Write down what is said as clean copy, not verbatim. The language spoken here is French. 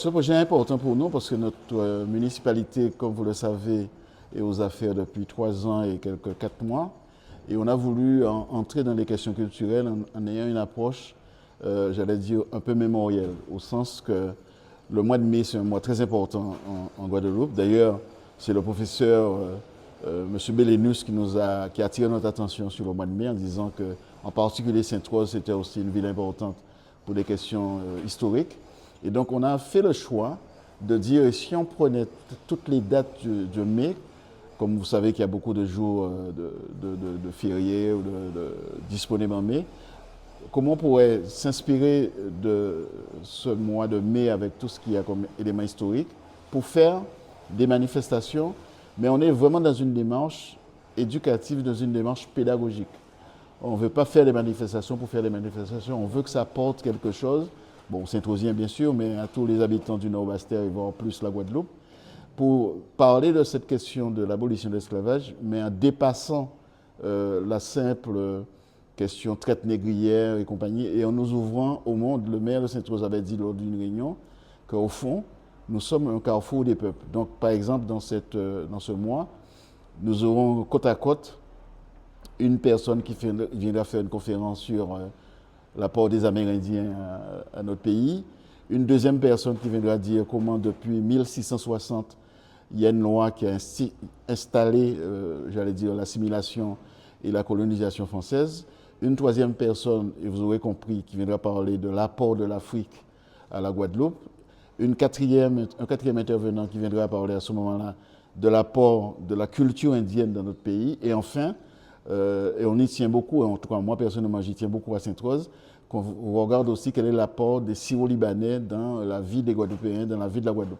Ce projet est important pour nous parce que notre municipalité, comme vous le savez, est aux affaires depuis 3 ans et quelques 4 mois. Et on a voulu entrer dans les questions culturelles en ayant une approche, j'allais dire, un peu mémorielle, au sens que le mois de mai, c'est un mois très important en Guadeloupe. D'ailleurs, c'est le professeur M. Bélénus qui a attiré notre attention sur le mois de mai en disant que, en particulier, Sainte-Rose, c'était aussi une ville importante pour des questions historiques. Et donc, on a fait le choix de dire, si on prenait toutes les dates de mai, comme vous savez qu'il y a beaucoup de jours de fériés ou disponibles en mai, comment on pourrait s'inspirer de ce mois de mai avec tout ce qu'il y a comme éléments historiques pour faire des manifestations, mais on est vraiment dans une démarche éducative, dans une démarche pédagogique. On ne veut pas faire des manifestations pour faire des manifestations, on veut que ça apporte quelque chose, bon, aux Saint-Rosiens bien sûr, mais à tous les habitants du Nord-Bastère et voire plus la Guadeloupe, pour parler de cette question de l'abolition de l'esclavage, mais en dépassant la simple question traite négrière et compagnie, et en nous ouvrant au monde. Le maire de Sainte-Rose avait dit lors d'une réunion qu'au fond, nous sommes un carrefour des peuples. Donc, par exemple, dans ce mois, nous aurons côte à côte une personne qui viendra faire une conférence sur l'apport des Amérindiens à notre pays, une deuxième personne qui viendra dire comment depuis 1660, il y a une loi qui a installé, j'allais dire, l'assimilation et la colonisation française. Une troisième personne, et vous aurez compris, qui viendra parler de l'apport de l'Afrique à la Guadeloupe. Un quatrième intervenant qui viendra parler à ce moment-là de l'apport de la culture indienne dans notre pays. Et enfin, et on y tient beaucoup, en tout cas moi personnellement j'y tiens beaucoup à Sainte-Rose, qu'on regarde aussi quel est l'apport des Syro-Libanais dans la vie des Guadeloupéens, dans la vie de la Guadeloupe.